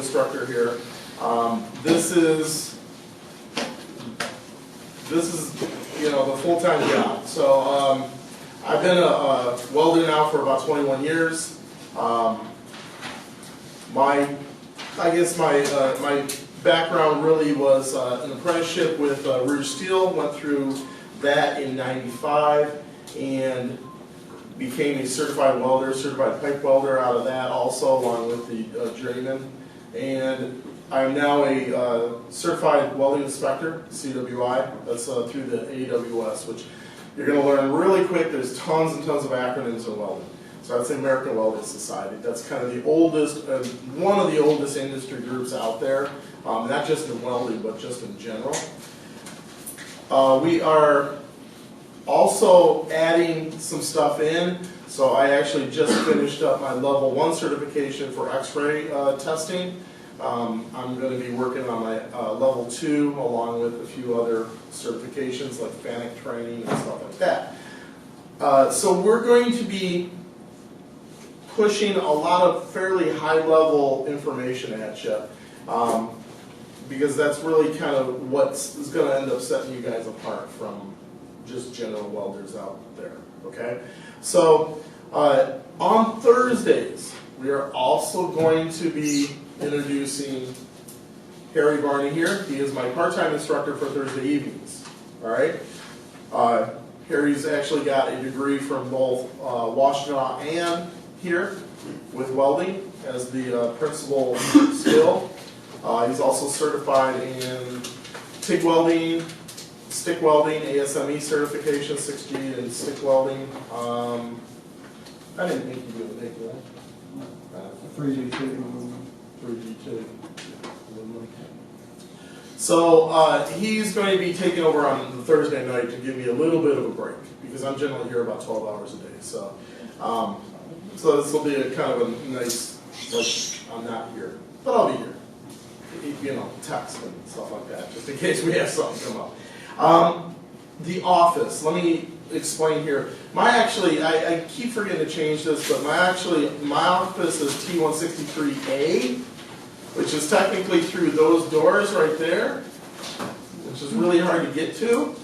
instructor here. This is the full-time job. So I've been a welder now for about 21 years. My background really was an apprenticeship with Rouge Steel. Went through that in '95 and became a certified welder, certified pipe welder out of that also, along with the journeyman. And I'm now a certified welding inspector, CWI. That's through the AWS, which you're going to learn really quick. There's tons and tons of acronyms in welding. So I'd say American Welding Society. That's kind of the oldest, one of the oldest industry groups out there, not just in welding, but just in general. We are also adding some stuff in. So I actually just finished up my level 1 certification for X-ray testing. I'm going to be working on my level 2 along with a few other certifications like FANUC training and stuff like that. So we're going to be pushing a lot of fairly high-level information at you, because that's really kind of what is going to end up setting you guys apart from just general welders out there, okay? So on Thursdays, we are also going to be introducing Harry Barney here. He is my part-time instructor for Thursday evenings, all right? Harry's actually got a degree from both Washtenaw and here with welding as the principal skill. He's also certified in TIG welding, stick welding, ASME certification, 6G and stick welding. I didn't think you would take that. 3D TIG. 3D TIG. So he's going to be taking over on the Thursday night to give me a little bit of a break, because I'm generally here about 12 hours a day. So so this will be a kind of a nice, like, I'm not here, but I'll be here. You know, text and stuff like that, just in case we have something come up. The office, let me explain here. I keep forgetting to change this, but my office is T163A, which is technically through those doors right there, which is really hard to get to.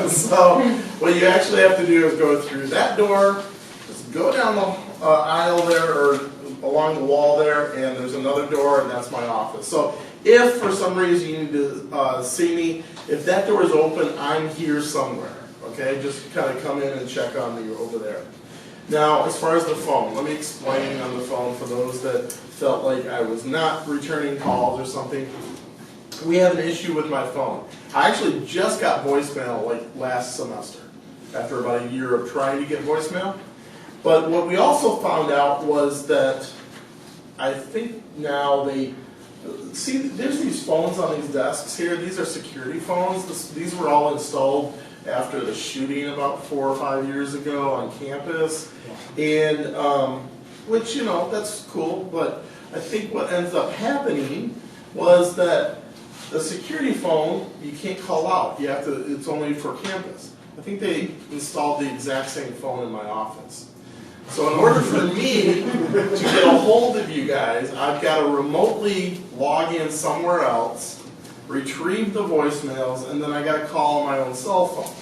So what you actually have to do is go through that door, just go down the aisle there, or along the wall there, and there's another door, and that's my office. So if for some reason you need to see me, if that door is open, I'm here somewhere, okay? Just kind of come in and check on me over there. Now, as far as the phone, let me explain on the phone for those that felt like I was not returning calls or something. We have an issue with my phone. I actually just got voicemail like last semester, after about a year of trying to get voicemail. But what we also found out was that I think now there's these phones on these desks here. These are security phones. These were all installed after the shooting about 4 or 5 years ago on campus. And, which, you know, that's cool. But I think what ends up happening was that the security phone, you can't call out. You have to, it's only for campus. I think they installed the exact same phone in my office. So in order for me to get a hold of you guys, I've got to remotely log in somewhere else, retrieve the voicemails, and then I got to call on my own cell phone,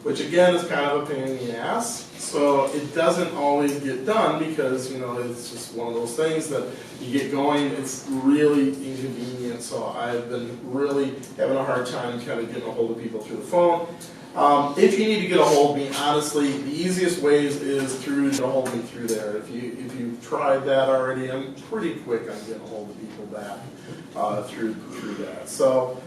which again is kind of a pain in the ass. So it doesn't always get done because, you know, it's just one of those things that you get going, it's really inconvenient. So I've been really having a hard time kind of getting a hold of people through the phone. If you need to get a hold of me, honestly, the easiest ways is to get a hold of me through there. If you've tried that already, I'm pretty quick on getting a hold of people back through that. So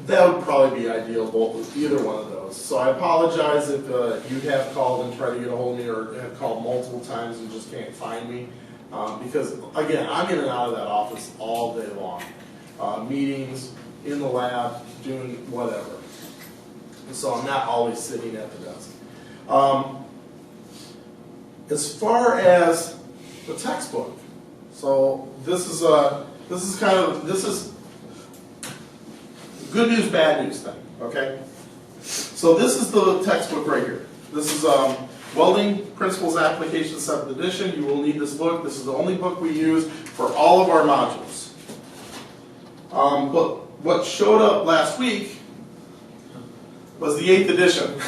that would probably be ideal, both either one of those. So I apologize if you have called and tried to get a hold of me, or have called multiple times and just can't find me, because again, I'm in and out of that office all day long, meetings, in the lab, doing whatever. So I'm not always sitting at the desk. As far as the textbook, so this is good news, bad news thing. Okay, so this is the textbook right here. This is Welding Principles Application 7th edition. You will need this book. This is the only book we use for all of our modules. But what showed up last week was the 8th edition.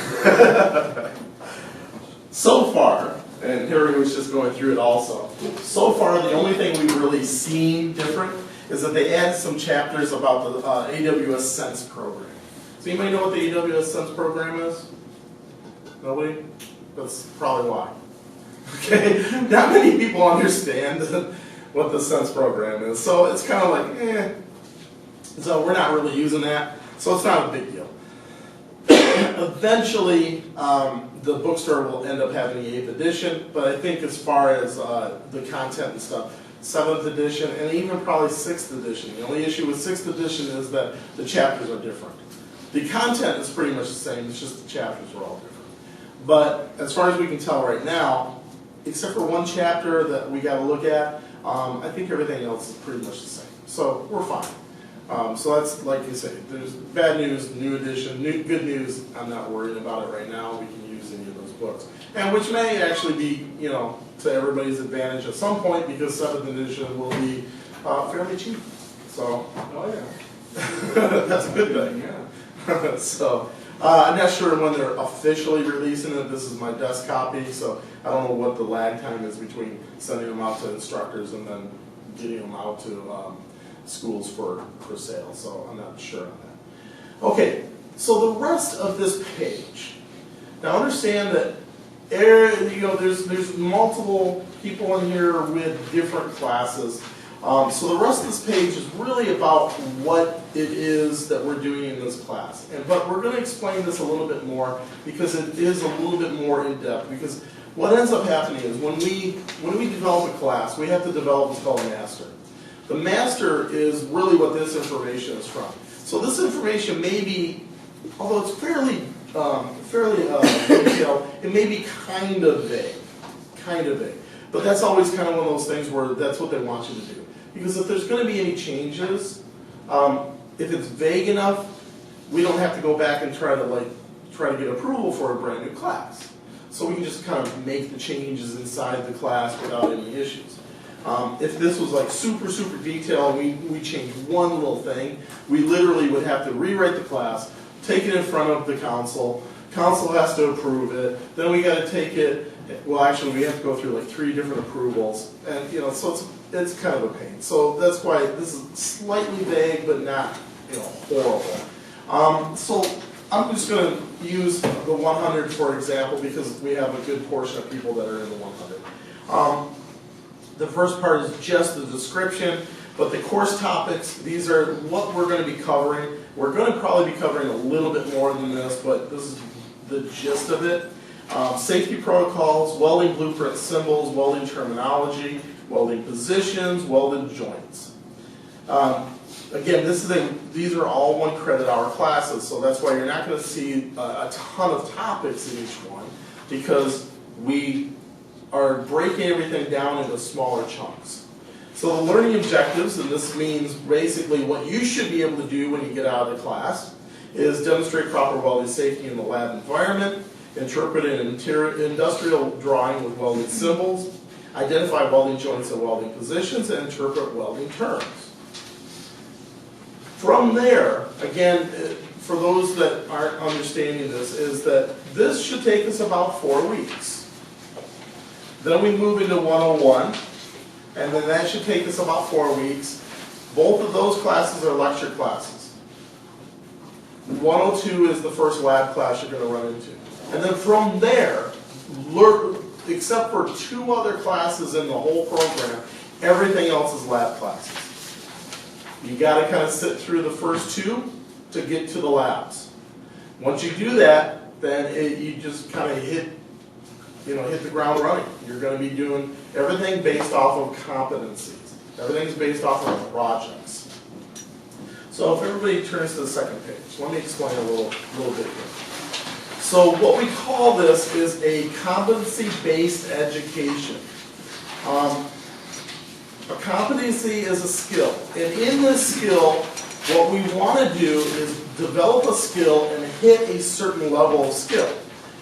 So far, and Harry was just going through it also, so far the only thing we've really seen different is that they added some chapters about the AWS Sense program. So anybody know what the AWS Sense program is? Nobody? That's probably why. Okay, not many people understand what the Sense program is, so it's kind of like, eh. So we're not really using that, so it's not a big deal. Eventually, the bookstore will end up having the 8th edition, but I think as far as the content and stuff, 7th edition and even probably 6th edition. The only issue with 6th edition is that the chapters are different. The content is pretty much the same, it's just the chapters are all different. But as far as we can tell right now, except for one chapter that we got to look at, I think everything else is pretty much the same. So we're fine. So that's, like you say, there's bad news, new edition, good news, I'm not worried about it right now. We can use any of those books. And which may actually be, you know, to everybody's advantage at some point because 7th edition will be fairly cheap. So, oh yeah. That's a good thing, yeah. So, I'm not sure when they're officially releasing it. This is my desk copy, so I don't know what the lag time is between sending them out to instructors and then getting them out to schools for sale, so I'm not sure on that. Okay, so the rest of this page. Now understand that there's multiple people in here with different classes. So the rest of this page is really about what it is that we're doing in this class. But we're going to explain this a little bit more because it is a little bit more in depth. Because what ends up happening is when we develop a class, we have to develop what's called a master. The master is really what this information is from. So this information may be, although it's fairly detailed, it may be kind of vague. But that's always kind of one of those things where that's what they want you to do. Because if there's going to be any changes, if it's vague enough, we don't have to go back and try to get approval for a brand new class. So we can just kind of make the changes inside the class without any issues. If this was like super detailed, we changed one little thing, we literally would have to rewrite the class, take it in front of the council has to approve it, then we got to take it, well actually we have to go through like 3 different approvals, and you know, so it's kind of a pain. So that's why this is slightly vague, but not, you know, horrible. So I'm just going to use the 100 for example, because we have a good portion of people that are in the 100. The first part is just the description, but the course topics, these are what we're going to be covering. We're going to probably be covering a little bit more than this, but this is the gist of it. Safety protocols, welding blueprint symbols, welding terminology, welding positions, welded joints. Again, these are all 1 credit hour classes, so that's why you're not going to see a ton of topics in each one, because we are breaking everything down into smaller chunks. So the learning objectives, and this means basically what you should be able to do when you get out of the class, is demonstrate proper welding safety in the lab environment, interpret an industrial drawing with welding symbols, identify welding joints and welding positions, and interpret welding terms. From there, again, for those that aren't understanding this, is that this should take us about 4 weeks. Then we move into 101, and then that should take us about 4 weeks. Both of those classes are lecture classes. 102 is the first lab class you're going to run into. And then from there, except for 2 other classes in the whole program, everything else is lab classes. You got to kind of sit through the first 2 to get to the labs. Once you do that, then you just kind of hit the ground running. You're going to be doing everything based off of competencies. Everything's based off of projects. So if everybody turns to the second page, let me explain a little bit here. So what we call this is a competency-based education. A competency is a skill. And in this skill, what we want to do is develop a skill and hit a certain level of skill.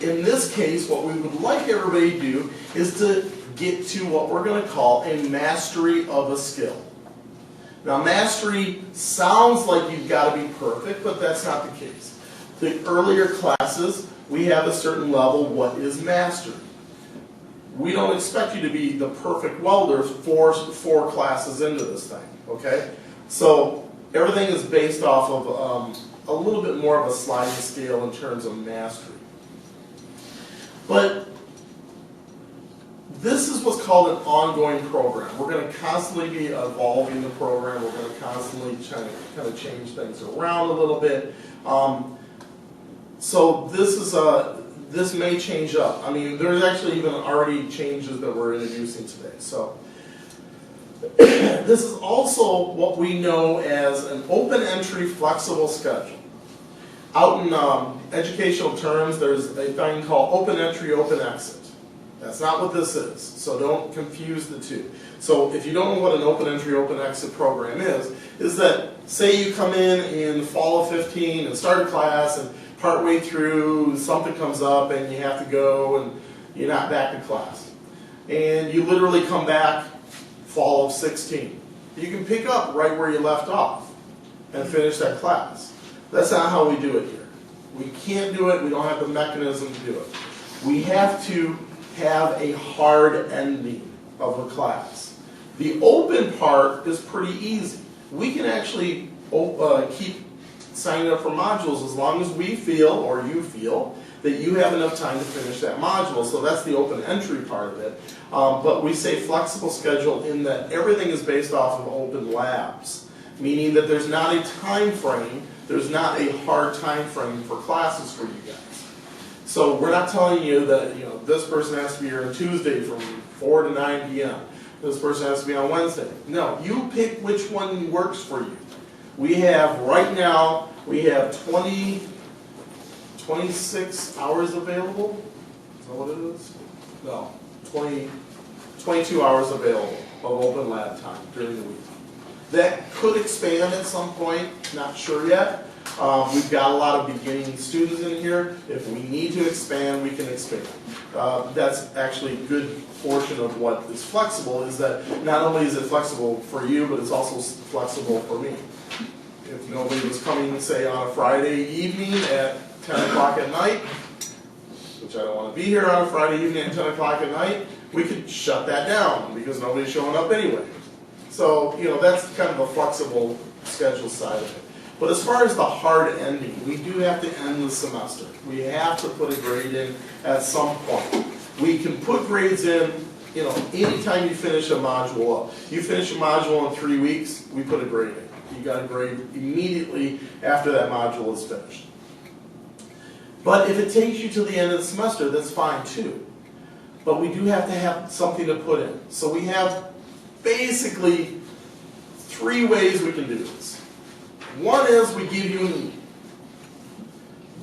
in this case, what we would like everybody to do is to get to what we're going to call a mastery of a skill. Now, mastery sounds like you've got to be perfect, but that's not the case. The earlier classes, we have a certain level. What is mastery? We don't expect you to be the perfect welder four classes into this thing, okay? So everything is based off of a little bit more of a sliding scale in terms of mastery. But this is what's called an ongoing program. We're going to constantly be evolving the program. We're going to constantly kind of change things around a little bit. So this may change up. I mean, there's actually even already changes that we're introducing today. So this is also what we know as an open entry flexible schedule. Out in educational terms, there's a thing called open entry, open exit. That's not what this is, so don't confuse the two. So if you don't know what an open entry, open exit program is that say you come in the fall of 15 and start a class and partway through something comes up and you have to go and you're not back in class. And you literally come back fall of 16. You can pick up right where you left off and finish that class. That's not how we do it here. We can't do it, we don't have the mechanism to do it. We have to have a hard ending of a class. The open part is pretty easy. We can actually keep signing up for modules as long as we feel, or you feel, that you have enough time to finish that module. So that's the open entry part of it. But we say flexible schedule in that everything is based off of open labs, meaning that there's not a time frame, there's not a hard time frame for classes for you guys. So we're not telling you that this person has to be here on Tuesday from 4 to 9 p.m. This person has to be on Wednesday. No, you pick which one works for you. We have, right now, we have 26 hours available. Is that what it is? No, 22 hours available of open lab time during the week. That could expand at some point, not sure yet. We've got a lot of beginning students in here. If we need to expand, we can expand. That's actually a good portion of what is flexible, is that not only is it flexible for you, but it's also flexible for me. If nobody was coming, say, on a Friday evening at 10 o'clock at night, which I don't want to be here on a Friday evening at 10 o'clock at night, we could shut that down because nobody's showing up anyway. So, that's kind of a flexible schedule side of it. But as far as the hard ending, we do have to end the semester. We have to put a grade in at some point. We can put grades in, anytime you finish a module up. You finish a module in 3 weeks, we put a grade in. You got a grade immediately after that module is finished. But if it takes you to the end of the semester, that's fine too. But we do have to have something to put in. So we have basically 3 ways we can do this. One is we give you an E.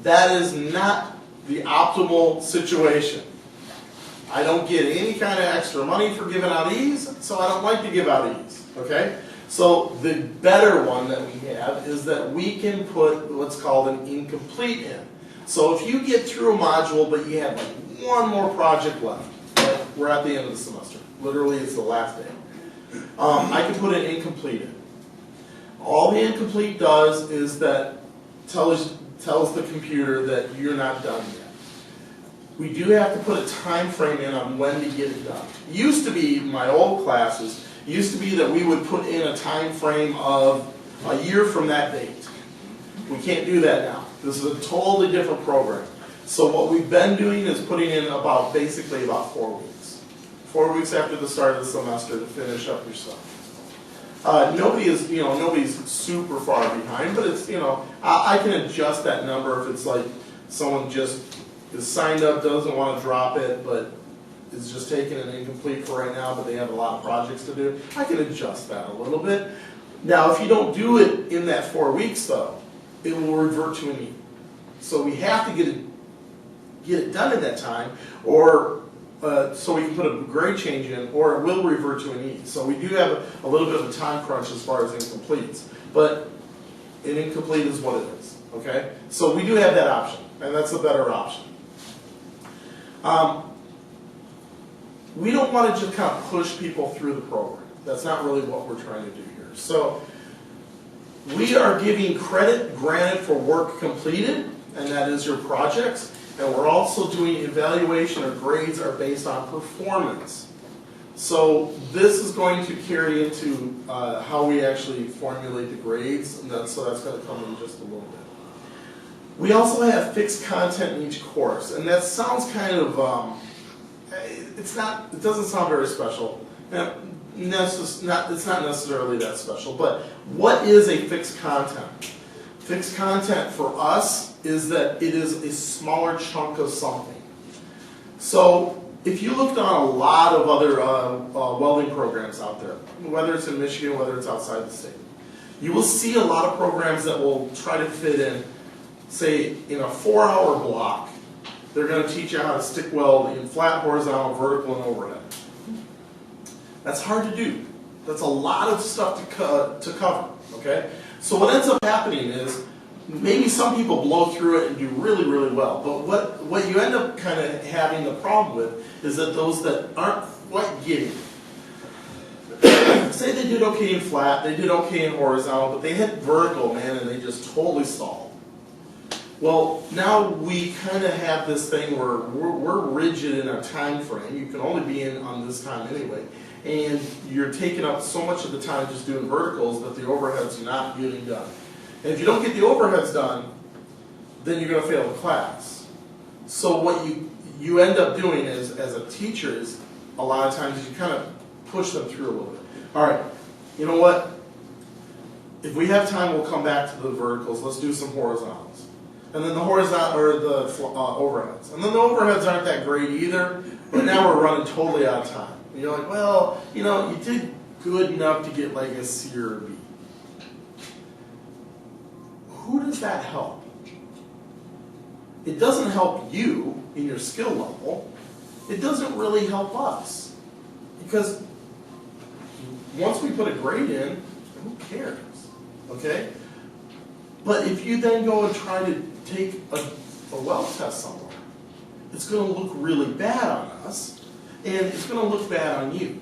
That is not the optimal situation. I don't get any kind of extra money for giving out E's, so I don't like to give out E's, okay? So the better one that we have is that we can put what's called an incomplete in. So if you get through a module but you have like one more project left, like we're at the end of the semester, literally it's the last day, I can put an incomplete in. All the incomplete does is that tells the computer that you're not done yet. We do have to put a time frame in on when to get it done. It used to be, my old classes, used to be that we would put in a time frame of a year from that date. We can't do that now. This is a totally different program. So what we've been doing is putting in basically about 4 weeks. 4 weeks after the start of the semester to finish up your stuff. Nobody's super far behind, but it's, I can adjust that number if it's like someone just is signed up, doesn't want to drop it, but is just taking an incomplete for right now, but they have a lot of projects to do. I can adjust that a little bit. Now, if you don't do it in that 4 weeks, though, it will revert to an E. So we have to get it done in that time, or so we can put a grade change in, or it will revert to an E. So we do have a little bit of a time crunch as far as incompletes, but an incomplete is what it is, okay? So we do have that option, and that's a better option. We don't want to just kind of push people through the program. That's not really what we're trying to do here. So we are giving credit granted for work completed, and that is your projects. And we're also doing evaluation or grades are based on performance. So this is going to carry into how we actually formulate the grades, and so that's going to come in just a little bit. We also have fixed content in each course, and that sounds kind of, it doesn't sound very special. Now, it's not necessarily that special, but what is a fixed content? Fixed content for us is that it is a smaller chunk of something. So if you looked on a lot of other welding programs out there, whether it's in Michigan, whether it's outside the state, you will see a lot of programs that will try to fit in, say, in a 4-hour block. They're going to teach you how to stick weld in flat, horizontal, vertical, and overhead. That's hard to do. That's a lot of stuff to cover, okay? So what ends up happening is maybe some people blow through it and do really, really well. But what you end up kind of having the problem with is that those that aren't quite getting it. Say they did okay in flat, they did okay in horizontal, but they hit vertical, man, and they just totally stalled. Well, now we kind of have this thing where we're rigid in our time frame. You can only be in on this time anyway. And you're taking up so much of the time just doing verticals that the overhead's not getting done. And if you don't get the overheads done, then you're going to fail the class. So what you end up doing is, as a teacher, is a lot of times you kind of push them through a little bit. All right, you know what? If we have time, we'll come back to the verticals. Let's do some horizontals. And then the horizontal or the overheads. And then the overheads aren't that great either, but now we're running totally out of time. And you're like, well, you know, you did good enough to get like a C or a B. Who does that help? It doesn't help you in your skill level. It doesn't really help us. Because once we put a grade in, who cares? Okay? But if you then go and try to take a weld test somewhere, it's going to look really bad on us, and it's going to look bad on you.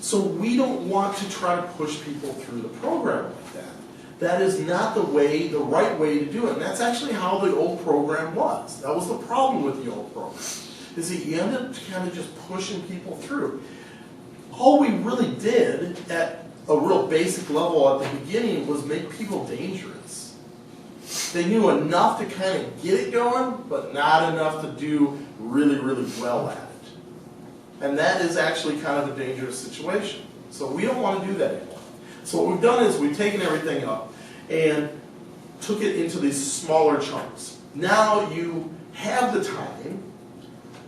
So we don't want to try to push people through the program like that. That is not the right way to do it. And that's actually how the old program was. That was the problem with the old program, is that you ended up kind of just pushing people through. All we really did at a real basic level at the beginning was make people dangerous. They knew enough to kind of get it going, but not enough to do really, really well at it. And that is actually kind of a dangerous situation. So we don't want to do that anymore. So what we've done is we've taken everything up and took it into these smaller chunks. Now you have the time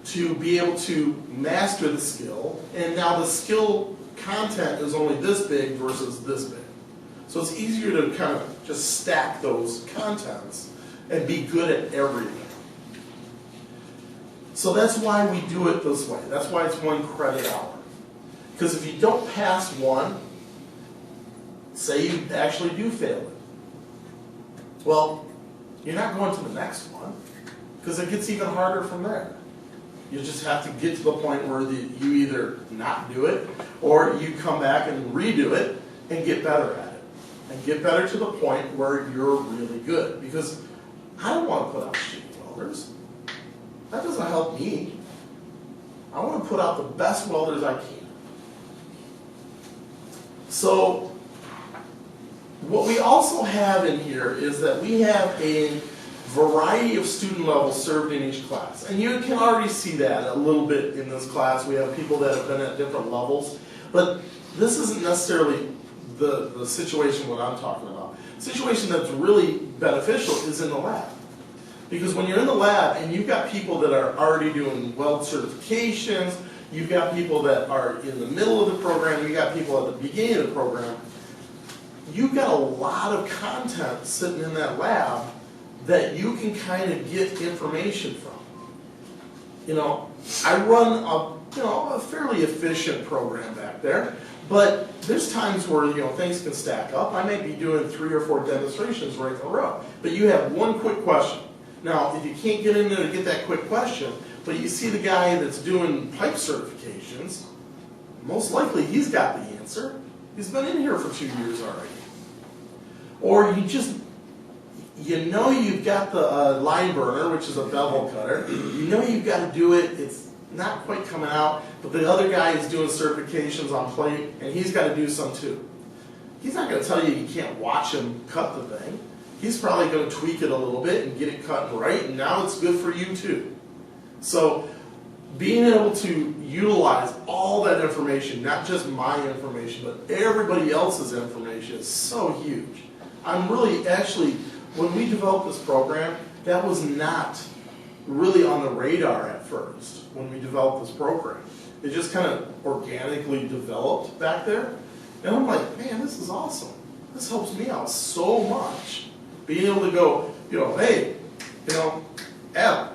to be able to master the skill, and now the skill content is only this big versus this big. So it's easier to kind of just stack those contents and be good at everything. So that's why we do it this way. That's why it's 1 credit hour. Because if you don't pass one, say you actually do fail it, well, you're not going to the next one, because it gets even harder from there. You just have to get to the point where you either not do it, or you come back and redo it and get better at it. And get better to the point where you're really good. Because I don't want to put out shitty welders. That doesn't help me. I want to put out the best welders I can. So what we also have in here is that we have a variety of student levels served in each class. And you can already see that a little bit in this class. We have people that have been at different levels. But this isn't necessarily the situation what I'm talking about. The situation that's really beneficial is in the lab. Because when you're in the lab and you've got people that are already doing weld certifications, you've got people that are in the middle of the program, you've got people at the beginning of the program, you've got a lot of content sitting in that lab that you can kind of get information from. You know, I run a fairly efficient program back there, but there's times where things can stack up. I may be doing 3 or 4 demonstrations right in a row, but you have one quick question. Now, if you can't get in there to get that quick question, But you see the guy that's doing pipe certifications, most likely he's got the answer. He's been in here for 2 years already. Or you know you've got the line burner, which is a bevel cutter. You know you've got to do it. It's not quite coming out, but the other guy is doing certifications on plate, and he's got to do some too. He's not going to tell you can't watch him cut the thing. He's probably going to tweak it a little bit and get it cut right, and now it's good for you too. So being able to utilize all that information, not just my information, but everybody else's information is so huge. I'm really, actually, when we developed this program, that was not really on the radar at first when we developed this program. It just kind of organically developed back there. And I'm like, man, this is awesome. This helps me out so much. Being able to go, hey, Adam,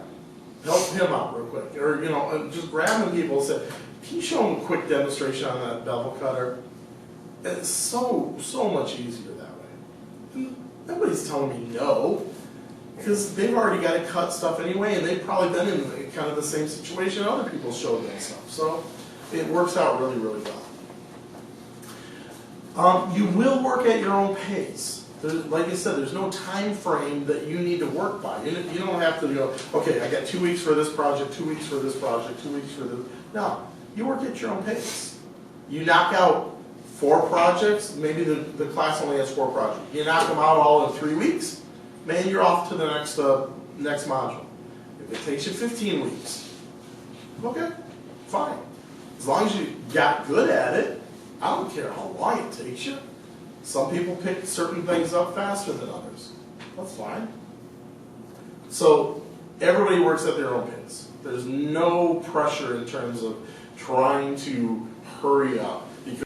help him out real quick. Or, and just grabbing people and say, can you show them a quick demonstration on that bevel cutter? It's so much easier that way. And nobody's telling me no, because they've already got to cut stuff anyway, and they've probably been in kind of the same situation other people showed them stuff. So it works out really, really well. You will work at your own pace. Like I said, there's no time frame that you need to work by. You don't have to go, okay, I got 2 weeks for this project, 2 weeks for this project, 2 weeks for this. No, you work at your own pace. You knock out 4 projects, maybe the class only has 4 projects. You knock them out all in 3 weeks, man, you're off to the next module. If it takes you 15 weeks, okay, fine. As long as you got good at it, I don't care how long it takes you. Some people pick certain things up faster than others. That's fine. So everybody works at their own pace. There's no pressure in terms of trying to hurry up.